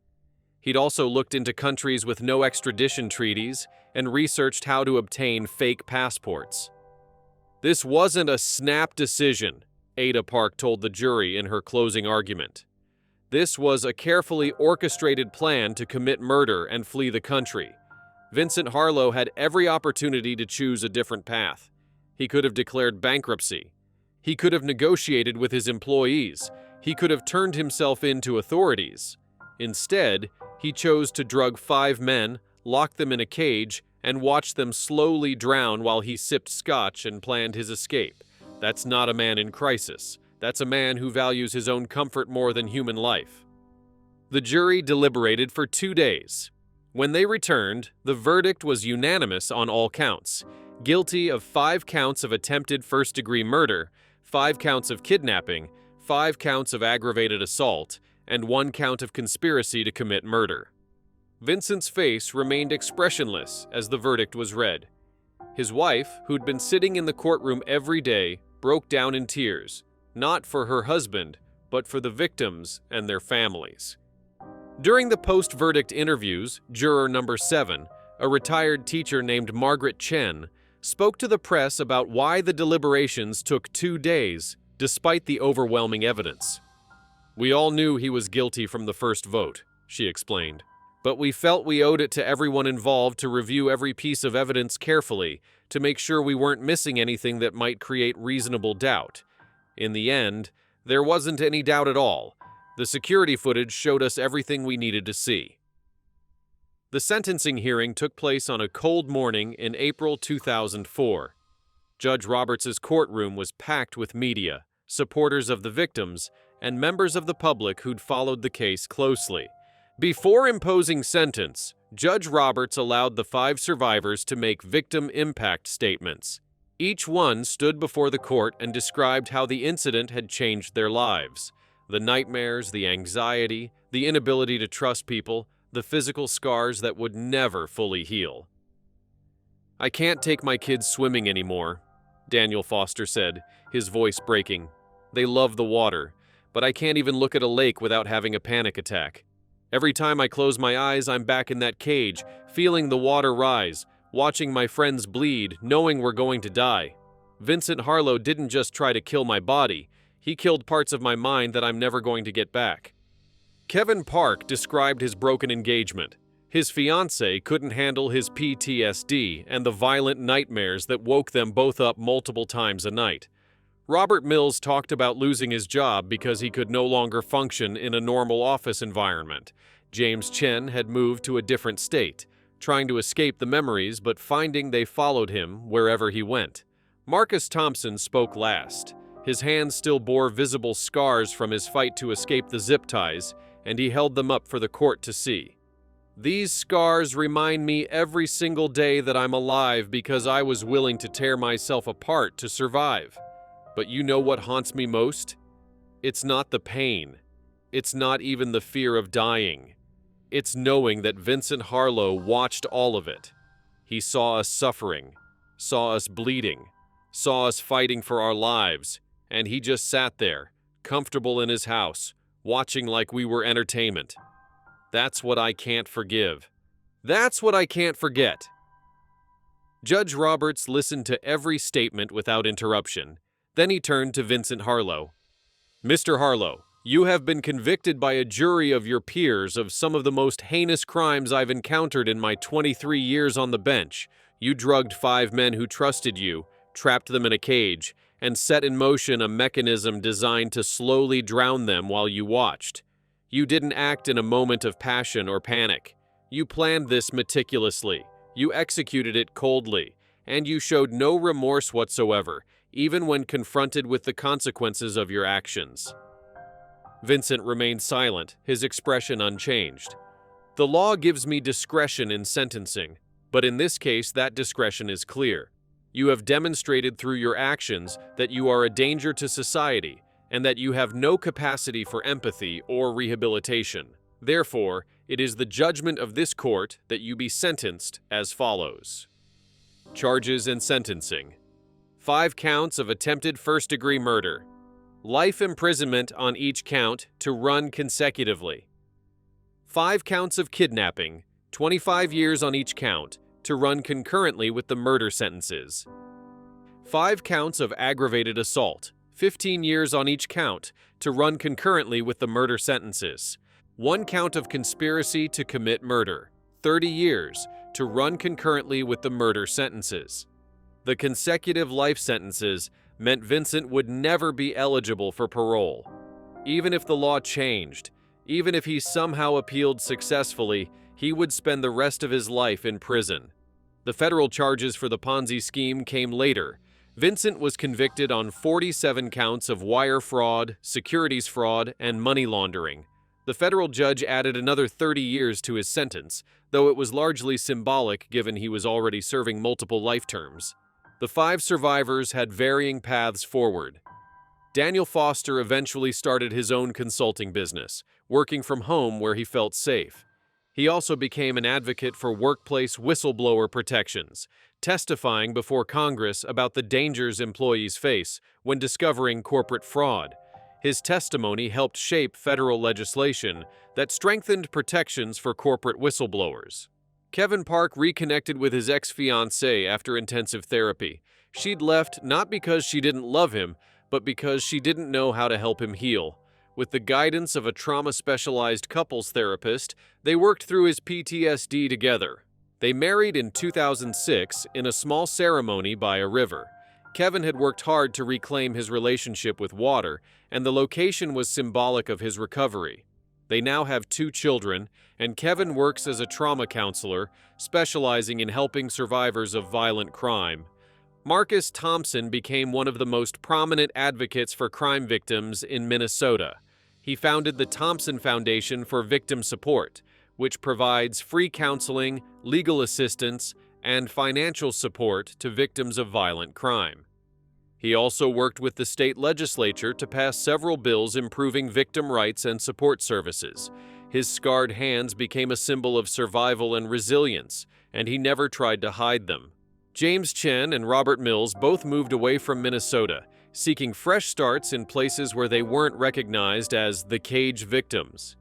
A: He'd also looked into countries with no extradition treaties and researched how to obtain fake passports. This wasn't a snap decision, Ada Park told the jury in her closing argument. This was a carefully orchestrated plan to commit murder and flee the country. Vincent Harlow had every opportunity to choose a different path. He could have declared bankruptcy. He could have negotiated with his employees. He could have turned himself in to authorities. Instead, he chose to drug 5 men, lock them in a cage, and watch them slowly drown while he sipped scotch and planned his escape. That's not a man in crisis. That's a man who values his own comfort more than human life. The jury deliberated for 2 days. When they returned, the verdict was unanimous on all counts: guilty of 5 counts of attempted first-degree murder, 5 counts of kidnapping, 5 counts of aggravated assault, and 1 count of conspiracy to commit murder. Vincent's face remained expressionless as the verdict was read. His wife, who'd been sitting in the courtroom every day, broke down in tears, not for her husband, but for the victims and their families. During the post-verdict interviews, juror number 7, a retired teacher named Margaret Chen, spoke to the press about why the deliberations took 2 days, despite the overwhelming evidence. "We all knew he was guilty from the first vote," she explained. "But we felt we owed it to everyone involved to review every piece of evidence carefully, to make sure we weren't missing anything that might create reasonable doubt. In the end, there wasn't any doubt at all. The security footage showed us everything we needed to see." The sentencing hearing took place on a cold morning in April 2004. Judge Roberts' courtroom was packed with media, supporters of the victims, and members of the public who'd followed the case closely. Before imposing sentence, Judge Roberts allowed the 5 survivors to make victim impact statements. Each one stood before the court and described how the incident had changed their lives. The nightmares, the anxiety, the inability to trust people, the physical scars that would never fully heal. "I can't take my kids swimming anymore," Daniel Foster said, his voice breaking. "They love the water, but I can't even look at a lake without having a panic attack. Every time I close my eyes, I'm back in that cage, feeling the water rise, watching my friends bleed, knowing we're going to die. Vincent Harlow didn't just try to kill my body, he killed parts of my mind that I'm never going to get back." Kevin Park described his broken engagement. His fiancée couldn't handle his PTSD and the violent nightmares that woke them both up multiple times a night. Robert Mills talked about losing his job because he could no longer function in a normal office environment. James Chen had moved to a different state, trying to escape the memories but finding they followed him wherever he went. Marcus Thompson spoke last. His hands still bore visible scars from his fight to escape the zip ties, and he held them up for the court to see. "These scars remind me every single day that I'm alive because I was willing to tear myself apart to survive. But you know what haunts me most? It's not the pain. It's not even the fear of dying. It's knowing that Vincent Harlow watched all of it. He saw us suffering, saw us bleeding, saw us fighting for our lives. and he just sat there, comfortable in his house, watching like we were entertainment. That's what I can't forgive. That's what I can't forget. Judge Roberts listened to every statement without interruption. Then he turned to Vincent Harlow. Mr. Harlow, you have been convicted by a jury of your peers of some of the most heinous crimes I've encountered in my 23 years on the bench. You drugged 5 men who trusted you, trapped them in a cage, and set in motion a mechanism designed to slowly drown them while you watched. You didn't act in a moment of passion or panic. You planned this meticulously. You executed it coldly, and you showed no remorse whatsoever, even when confronted with the consequences of your actions. Vincent remained silent, his expression unchanged. The law gives me discretion in sentencing, but in this case that discretion is clear. You have demonstrated through your actions that you are a danger to society and that you have no capacity for empathy or rehabilitation. Therefore, it is the judgment of this court that you be sentenced as follows. Charges and sentencing. 5 counts of attempted first-degree murder. Life imprisonment on each count to run consecutively. 5 counts of kidnapping, 25 years on each count, to run concurrently with the murder sentences. 5 counts of aggravated assault, 15 years on each count, to run concurrently with the murder sentences. 1 count of conspiracy to commit murder, 30 years, to run concurrently with the murder sentences. The consecutive life sentences meant Vincent would never be eligible for parole. Even if the law changed, even if he somehow appealed successfully, he would spend the rest of his life in prison. The federal charges for the Ponzi scheme came later. Vincent was convicted on 47 counts of wire fraud, securities fraud, and money laundering. The federal judge added another 30 years to his sentence, though it was largely symbolic given he was already serving multiple life terms. The 5 survivors had varying paths forward. Daniel Foster eventually started his own consulting business, working from home where he felt safe. He also became an advocate for workplace whistleblower protections, testifying before Congress about the dangers employees face when discovering corporate fraud. His testimony helped shape federal legislation that strengthened protections for corporate whistleblowers. Kevin Park reconnected with his ex-fiancée after intensive therapy. She'd left not because she didn't love him, but because she didn't know how to help him heal. With the guidance of a trauma-specialized couples therapist, they worked through his PTSD together. They married in 2006 in a small ceremony by a river. Kevin had worked hard to reclaim his relationship with water, and the location was symbolic of his recovery. They now have 2 children, and Kevin works as a trauma counselor, specializing in helping survivors of violent crime. Marcus Thompson became one of the most prominent advocates for crime victims in Minnesota. He founded the Thompson Foundation for Victim Support, which provides free counseling, legal assistance, and financial support to victims of violent crime. He also worked with the state legislature to pass several bills improving victim rights and support services. His scarred hands became a symbol of survival and resilience, and he never tried to hide them. James Chen and Robert Mills both moved away from Minnesota, seeking fresh starts in places where they weren't recognized as the cage victims.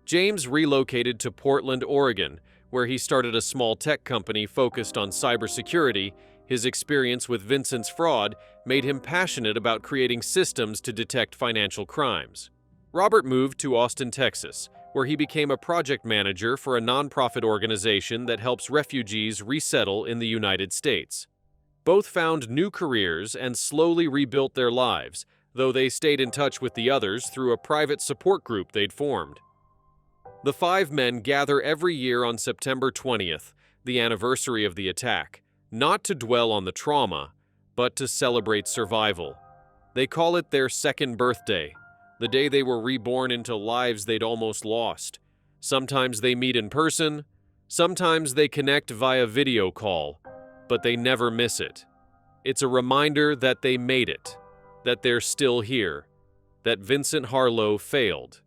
A: James relocated to Portland, Oregon, where he started a small tech company focused on cybersecurity. His experience with Vincent's fraud made him passionate about creating systems to detect financial crimes. Robert moved to Austin, Texas, where he became a project manager for a nonprofit organization that helps refugees resettle in the United States. Both found new careers and slowly rebuilt their lives, though they stayed in touch with the others through a private support group they'd formed. The 5 men gather every year on September 20th, the anniversary of the attack, not to dwell on the trauma, but to celebrate survival. They call it their second birthday, the day they were reborn into lives they'd almost lost. Sometimes they meet in person, sometimes they connect via video call, but they never miss it. It's a reminder that they made it, that they're still here, that Vincent Harlow failed.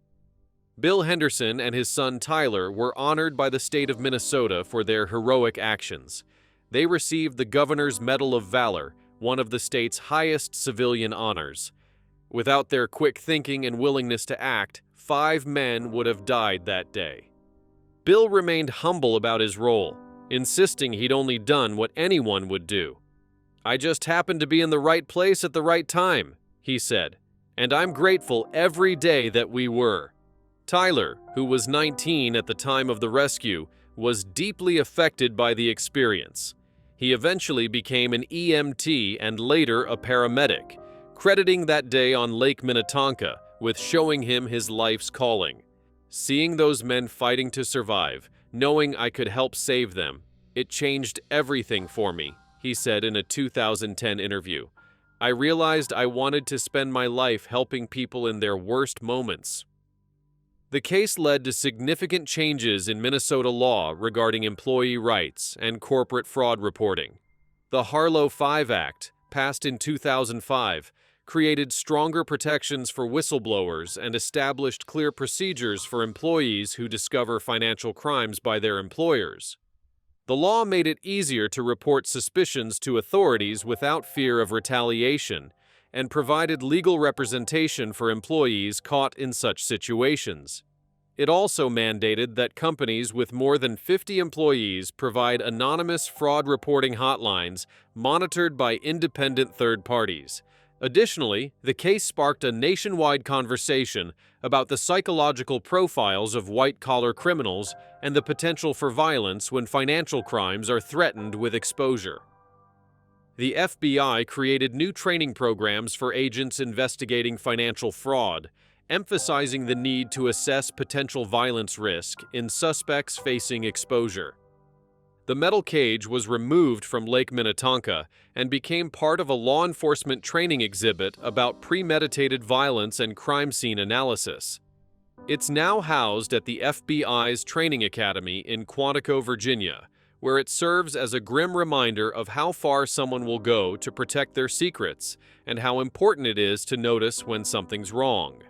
A: Bill Henderson and his son Tyler were honored by the state of Minnesota for their heroic actions. They received the Governor's Medal of Valor, one of the state's highest civilian honors. Without their quick thinking and willingness to act, 5 men would have died that day. Bill remained humble about his role, insisting he'd only done what anyone would do. "I just happened to be in the right place at the right time," he said, "and I'm grateful every day that we were." Tyler, who was 19 at the time of the rescue, was deeply affected by the experience. He eventually became an EMT and later a paramedic, crediting that day on Lake Minnetonka with showing him his life's calling. "Seeing those men fighting to survive, knowing I could help save them, it changed everything for me," he said in a 2010 interview. "I realized I wanted to spend my life helping people in their worst moments." The case led to significant changes in Minnesota law regarding employee rights and corporate fraud reporting. The Harlow 5 Act, passed in 2005, created stronger protections for whistleblowers and established clear procedures for employees who discover financial crimes by their employers. The law made it easier to report suspicions to authorities without fear of retaliation and provided legal representation for employees caught in such situations. It also mandated that companies with more than 50 employees provide anonymous fraud reporting hotlines monitored by independent third parties. Additionally, the case sparked a nationwide conversation about the psychological profiles of white-collar criminals and the potential for violence when financial crimes are threatened with exposure. The FBI created new training programs for agents investigating financial fraud, emphasizing the need to assess potential violence risk in suspects facing exposure. The metal cage was removed from Lake Minnetonka and became part of a law enforcement training exhibit about premeditated violence and crime scene analysis. It's now housed at the FBI's Training Academy in Quantico, Virginia, where it serves as a grim reminder of how far someone will go to protect their secrets and how important it is to notice when something's wrong.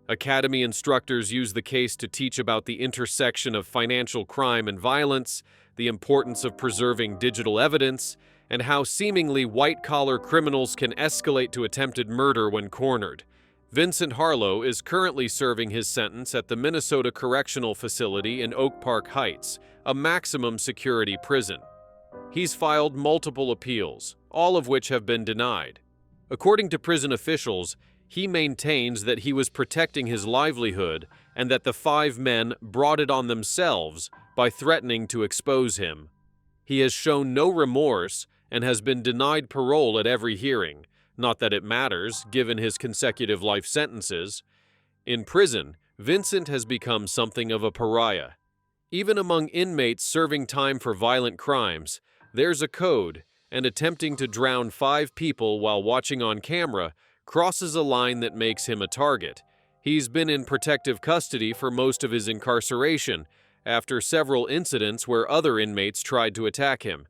A: Academy instructors use the case to teach about the intersection of financial crime and violence, the importance of preserving digital evidence, and how seemingly white-collar criminals can escalate to attempted murder when cornered. Vincent Harlow is currently serving his sentence at the Minnesota Correctional Facility in Oak Park Heights, a maximum security prison. He's filed multiple appeals, all of which have been denied. According to prison officials, he maintains that he was protecting his livelihood and that the 5 men brought it on themselves by threatening to expose him. He has shown no remorse and has been denied parole at every hearing, not that it matters given his consecutive life sentences. In prison, Vincent has become something of a pariah. Even among inmates serving time for violent crimes, there's a code, and attempting to drown 5 people while watching on camera crosses a line that makes him a target. He's been in protective custody for most of his incarceration, after several incidents where other inmates tried to attack him.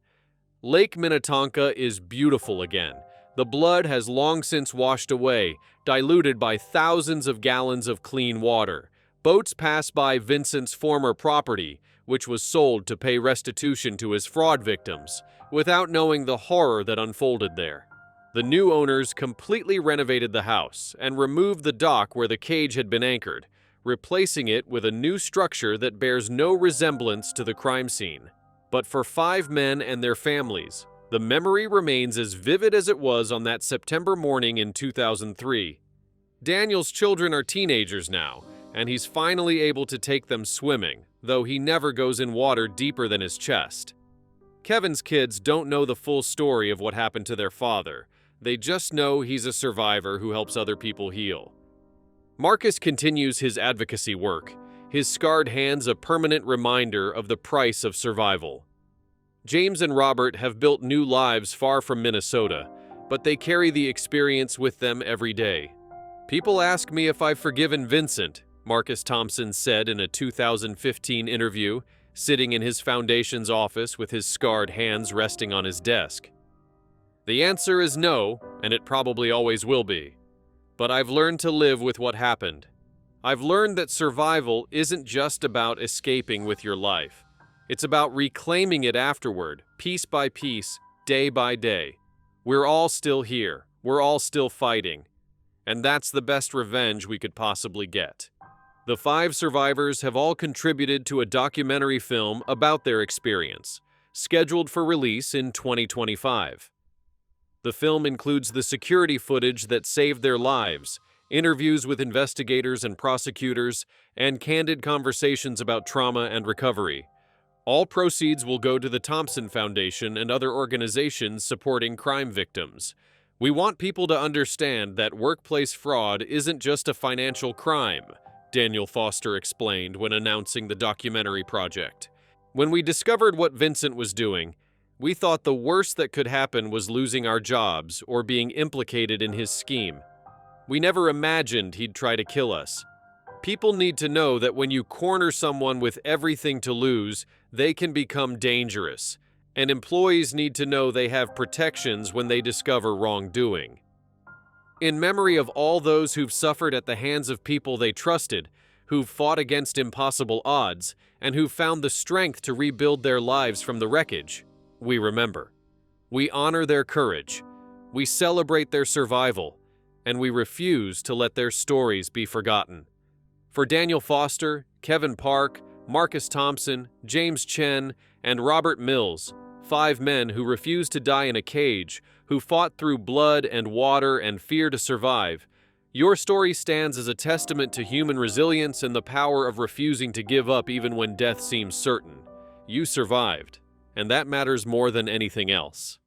A: Lake Minnetonka is beautiful again. The blood has long since washed away, diluted by thousands of gallons of clean water. Boats pass by Vincent's former property, which was sold to pay restitution to his fraud victims, without knowing the horror that unfolded there. The new owners completely renovated the house and removed the dock where the cage had been anchored, replacing it with a new structure that bears no resemblance to the crime scene. But for 5 men and their families, the memory remains as vivid as it was on that September morning in 2003. Daniel's children are teenagers now, and he's finally able to take them swimming, though he never goes in water deeper than his chest. Kevin's kids don't know the full story of what happened to their father. They just know he's a survivor who helps other people heal. Marcus continues his advocacy work, his scarred hands a permanent reminder of the price of survival. James and Robert have built new lives far from Minnesota, but they carry the experience with them every day. "People ask me if I've forgiven Vincent," Marcus Thompson said in a 2015 interview, sitting in his foundation's office with his scarred hands resting on his desk. "The answer is no, and it probably always will be. But I've learned to live with what happened. I've learned that survival isn't just about escaping with your life. It's about reclaiming it afterward, piece by piece, day by day. We're all still here. We're all still fighting. and that's the best revenge we could possibly get. The 5 survivors have all contributed to a documentary film about their experience, scheduled for release in 2025. The film includes the security footage that saved their lives, interviews with investigators and prosecutors, and candid conversations about trauma and recovery. All proceeds will go to the Thompson Foundation and other organizations supporting crime victims. We want people to understand that workplace fraud isn't just a financial crime, Daniel Foster explained when announcing the documentary project. When we discovered what Vincent was doing, we thought the worst that could happen was losing our jobs or being implicated in his scheme. We never imagined he'd try to kill us. People need to know that when you corner someone with everything to lose, they can become dangerous, and employees need to know they have protections when they discover wrongdoing. In memory of all those who've suffered at the hands of people they trusted, who've fought against impossible odds, and who've found the strength to rebuild their lives from the wreckage, we remember. We honor their courage, we celebrate their survival, and we refuse to let their stories be forgotten. For Daniel Foster, Kevin Park, Marcus Thompson, James Chen, and Robert Mills, 5 men who refused to die in a cage, who fought through blood and water and fear to survive, your story stands as a testament to human resilience and the power of refusing to give up even when death seems certain. You survived, and that matters more than anything else.